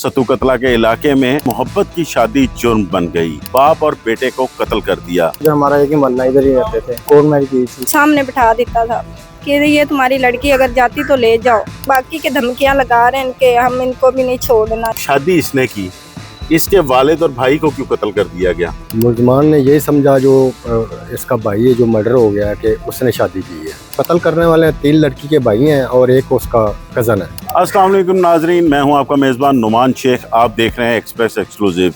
सतू कतला के इलाके में मोहब्बत की शादी जुर्म बन गई। बाप और बेटे को कत्ल कर दिया। जो हमारा एक ही मोहल्ला इधर ही रहते थे, कोर्ट मैरिज की थी। सामने बिठा देता था कि ये तुम्हारी लड़की अगर जाती तो ले जाओ। बाकी के धमकियां लगा रहे हैं इनके, हम इनको भी नहीं छोड़ना। शादी इसने की, इसके वालिद और भाई को क्यों कत्ल कर दिया गया? मुलजमान ने यही समझा जो इसका भाई है जो मर्डर हो गया कि उसने शादी की है। कत्ल करने वाले 3 लड़की के भाई हैं और एक उसका कज़न है। अस्सलाम वालेकुम नाजरीन, मैं हूं आपका मेज़बान नुमान शेख। आप देख रहे हैं एक्सप्रेस एक्सक्लूसिव।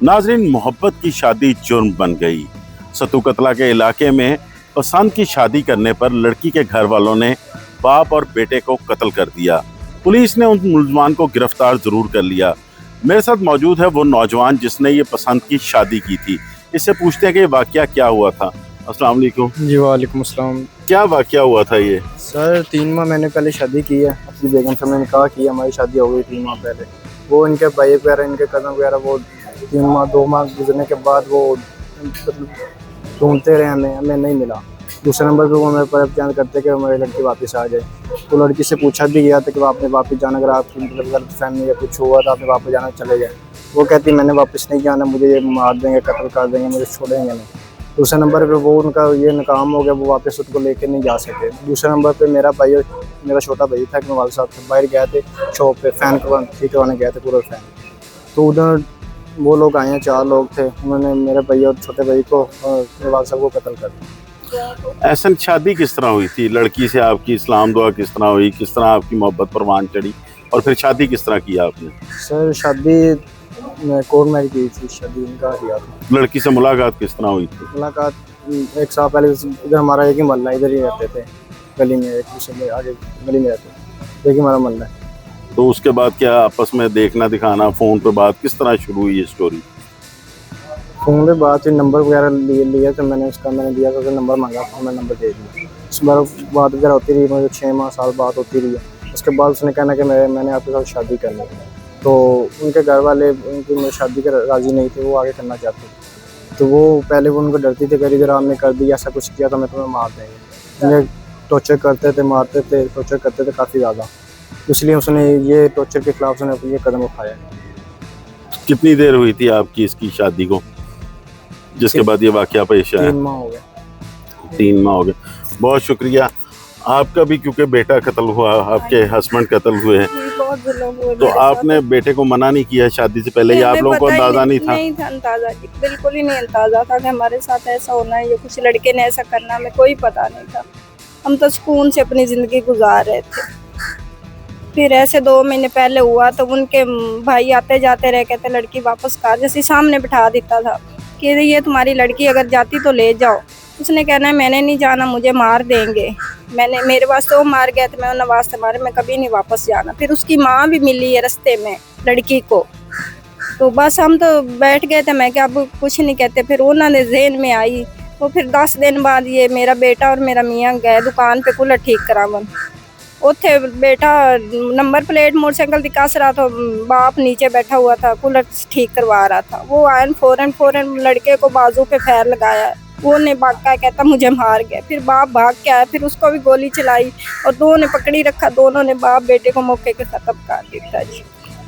नाजरीन, मोहब्बत की शादी जुर्म बन गई। सतू कतला के इलाके में पसंद की शादी करने पर लड़की के घर वालों ने बाप और बेटे को कत्ल कर दिया। पुलिस ने उन मुलजमान को गिरफ्तार जरूर कर लिया। मेरे साथ मौजूद है वो नौजवान जिसने ये पसंद की शादी की थी। इससे पूछते हैं कि ये वाकया क्या हुआ था। अस्सलाम वालेकुम। जी वालेकुम अस्सलाम। क्या वाकया हुआ था ये? सर 3 माह मैंने पहले शादी की है अपनी बेगम से। मैंने कहा कि हमारी शादी हो गई 3 माह पहले। वो इनके भाई वगैरह, इनके कज़न वगैरह, वो 2 माह गुजरने के बाद वो ढूंढते रहे, हमें नहीं मिला। दूसरे नंबर पे वो मेरे पर जान करते कि हमारी लड़की वापस आ जाए। तो लड़की से पूछा भी गया था कि आपने वापस जाना, अगर आपकी मतलब गलत फहमी या कुछ हुआ तो आपने वापस जाना, चले गए। वो कहती मैंने वापस नहीं जाना, मुझे ये मार देंगे, कत्ल कर देंगे, मुझे छोड़ेंगे नहीं। दूसरे नंबर पे वो उनका ये नाकाम हो गया, वो वापस उसको लेके नहीं जा सके। दूसरे नंबर पे मेरा भाई, मेरा छोटा भाई था, मोबाइल साहब से बाहर गए थे शॉप पे, फ़ैन ठीक करवाने गए थे, पूरा फ़ैन। तो उधर वो लोग आए हैं, 4 लोग थे। उन्होंने मेरे भाई और छोटे भाई को और मोबाइल साहब को कत्ल कर दिया। ऐसा शादी किस तरह हुई थी? लड़की से आपकी इस्लाम दुआ किस तरह हुई? किस तरह आपकी मोहब्बत परवान चढ़ी और फिर शादी किस तरह की आपने? सर शादी मैं कोर्ट मैरिज की थी, शादी इनका किया था। लड़की से मुलाकात किस तरह हुई थी? मुलाकात 1 साल पहले, इधर हमारा एक ही मोहल्ला, इधर ही रहते थे गली में, एक दूसरे में आगे गली में रहते थे, एक ही हमारा मोहल्ला है। तो उसके बाद क्या आपस में देखना दिखाना, फ़ोन पे बात किस तरह शुरू हुई ये स्टोरी? फ़ोन पे बात हुई, नंबर वगैरह लिया तो मैंने दिया था, नंबर मांगा था, मैं नंबर दे दिया। उस बार बात वगैरह होती रही, मुझे 6 माह साल बात होती रही है। उसके बाद उसने कहना कि मैंने आपके साथ शादी करनी है। तो उनके घर वाले उनकी मेरी शादी के राज़ी नहीं थे, वो आगे करना चाहते थे। तो वो पहले वो उनको डरती थी, करी अगर आपने कर दिया, ऐसा कुछ किया तो मैं तुम्हें मार देंगे। उन्हें टॉर्चर करते थे, मारते थे, टॉर्चर करते थे काफ़ी ज़्यादा। इसलिए उसने ये टॉर्चर के खिलाफ उसने ये कदम उठाया। कितनी देर हुई थी आपकी इसकी शादी को जिसके बाद ये वाकया पेश आया? 3 माह हो गए। 3 माह हो गए। बहुत शुक्रिया आपका भी, क्योंकि बेटा कत्ल हुआ, आपके हस्बैंड कत्ल हुए हैं, बहुत जुल्म हुए तो आपने बेटे को मना नहीं किया शादी से पहले? या आप लोगों को अंदाजा नहीं था? नहीं था अंदाजा जी, बिल्कुल ही नहीं अंदाजा था कि हमारे साथ ऐसा होना है, ये कुछ लड़के ने ऐसा करना, हमें कोई पता नहीं था। हम तो सुकून से अपनी जिंदगी गुजार रहे थे। फिर ऐसे 2 महीने पहले हुआ तो उनके भाई आते जाते रह, कहते लड़की वापस कर, जैसे सामने बिठा देता था कि ये तुम्हारी लड़की अगर जाती तो ले जाओ। उसने कहना है मैंने नहीं जाना, मुझे मार देंगे। मेरे वास्ते वो मार गया तो मैं उन्हें वास्ते मारे, मैं कभी नहीं वापस जाना। फिर उसकी माँ भी मिली है रास्ते में लड़की को, तो बस हम तो बैठ गए थे। मैं क्या अब कुछ नहीं कहते। फिर उन्होंने ज़हन में आई, तो फिर 10 दिन बाद ये मेरा बेटा और मेरा मियाँ गए दुकान पे कूलर ठीक करावन। उथे बेटा नंबर प्लेट मोटरसाइकिल दिखास रहा था, बाप नीचे बैठा हुआ था, कूलर ठीक करवा रहा था। वो आयन फौरन लड़के को बाजू पे फैर लगाया। वो ने भाग के कहता मुझे मार गया। फिर बाप भाग के आया, फिर उसको भी गोली चलाई और 2 ने पकड़ी रखा। दोनों ने बाप बेटे को मौके के खत्म कर दिया जी।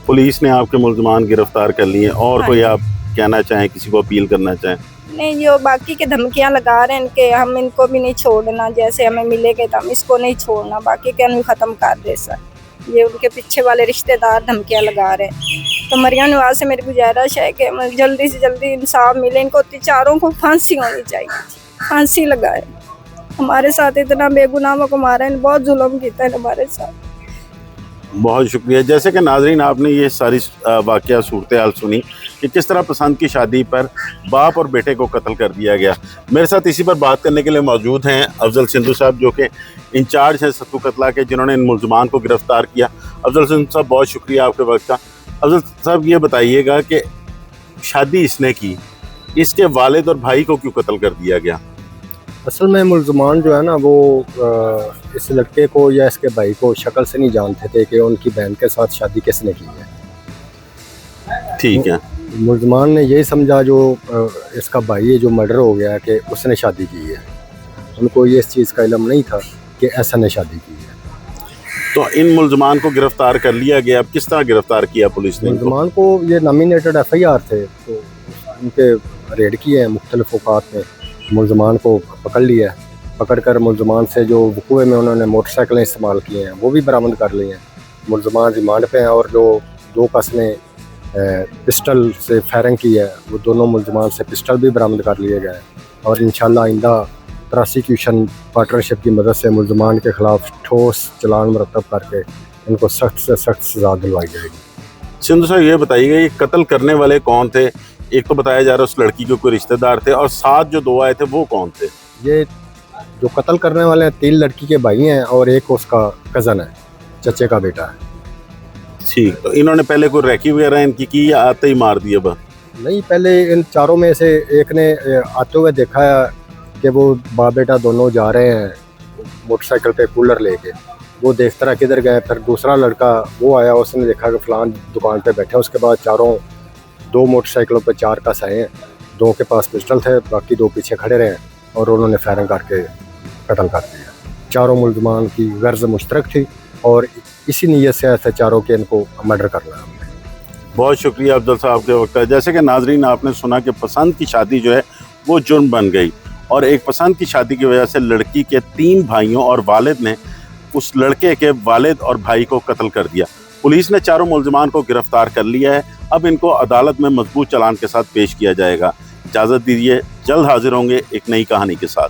पुलिस ने आपके मुलजमान गिरफ्तार कर लिए। और कोई आप कहना चाहें, किसी को अपील करना चाहें? नहीं, जो बाकी के धमकियां लगा रहे हैं इनके, हम इनको भी नहीं छोड़ना। जैसे हमें मिलेगा तो हम इसको नहीं छोड़ना, बाकी के हम खत्म कर दे सर। ये उनके पीछे वाले रिश्तेदार धमकियां लगा रहे हैं। तो मरियम नवाज से मेरी गुजारिश है कि जल्दी से जल्दी इंसाफ मिले। इनको 4 को फांसी होनी चाहिए, फांसी लगाए। हमारे साथ इतना बेगुनाहों को मारा है, बहुत जुल्म किया है हमारे साथ। बहुत शुक्रिया। जैसे कि नाजरीन आपने ये सारी वाकया सूरत हाल सुनी कि किस तरह पसंद की शादी पर बाप और बेटे को कत्ल कर दिया गया। मेरे साथ इसी पर बात करने के लिए मौजूद हैं अफजल सिंधु साहब, जो कि इंचार्ज हैं सतू कतला के, जिन्होंने इन मुलजमान को गिरफ्तार किया। अफजल सिंधु साहब, बहुत शुक्रिया आपके वक्त का। अफजल साहब, ये बताइएगा कि शादी इसने की, इसके वालिद और भाई को क्यों कत्ल कर दिया गया? असल में मुलजमान जो है ना, वो इस लड़के को या इसके भाई को शक्ल से नहीं जानते थे कि उनकी बहन के साथ शादी किसने की है। ठीक है। मुलजमान ने यही समझा जो इसका भाई है जो मर्डर हो गया कि उसने शादी की है। उनको ये इस चीज़ का इल्म नहीं था कि ऐसा ने शादी की है। तो इन मुलजमान को गिरफ्तार कर लिया गया। अब किस तरह गिरफ्तार किया पुलिस ने इनको? मुलजमान को ये नॉमिनेटेड FIR थे, तो उनके रेड किए हैं मुख्तलिफ औकात में, मुलजमान को पकड़ लिया है। पकड़ कर मुलजमान से जो वकूए में उन्होंने मोटरसाइकिलें इस्तेमाल किए हैं वो भी बरामद कर लिए हैं। मुलजमान रिमांड पे हैं और जो 2 कसमें पिस्टल से फायरिंग की है वो दोनों मुलजमान से पिस्टल भी बरामद कर लिए गए हैं और इंशाल्लाह आइंदा प्रोसिक्यूशन पार्टनरशिप की मदद से मुलजमान के ख़िलाफ़ ठोस चलान मुरतब करके इनको सख्त से सख्त सज़ा दिलवाई जाएगी। सिंधु साहब ये बताइएगा, ये कत्ल करने वाले कौन थे? एक तो बताया जा रहा है उस लड़की के कोई रिश्तेदार थे, और साथ जो 2 आए थे वो कौन थे? ये जो कत्ल करने वाले हैं 3 लड़की के भाई हैं और एक उसका कज़न है, चचे का बेटा है। ठीक, तो इन्होंने पहले कोई रैकी वगैरह इनकी की या आते ही मार दिया? बस नहीं, पहले इन चारों में से एक ने आते हुए देखा है कि वो बाप बेटा दोनों जा रहे हैं मोटरसाइकिल पे कूलर लेके, वो देखता रहा किधर गए। फिर दूसरा लड़का वो आया, उसने देखा कि फ़लान दुकान पे बैठे। उसके बाद चारों 2 मोटरसाइकिलों पे 4 कस आए हैं, 2 के पास पिस्टल थे, बाकी 2 पीछे खड़े रहे और उन्होंने फायरिंग करके कत्ल कर दिया। चारों मुलजमान की गर्ज मुश्तरक थी और इसी नीयत से ऐसे चारों के इनको मर्डर करना है। बहुत शुक्रिया अफजल साहब के वक्त है। जैसे कि नाजरीन आपने सुना कि पसंद की शादी जो है वो जुर्म बन गई, और एक पसंद की शादी की वजह से लड़की के 3 भाइयों और वालिद ने उस लड़के के वालिद और भाई को कत्ल कर दिया। पुलिस ने चारों मुलजमान को गिरफ्तार कर लिया है। अब इनको अदालत में मजबूत चालान के साथ पेश किया जाएगा। इजाज़त दीजिए, जल्द हाजिर होंगे एक नई कहानी के साथ।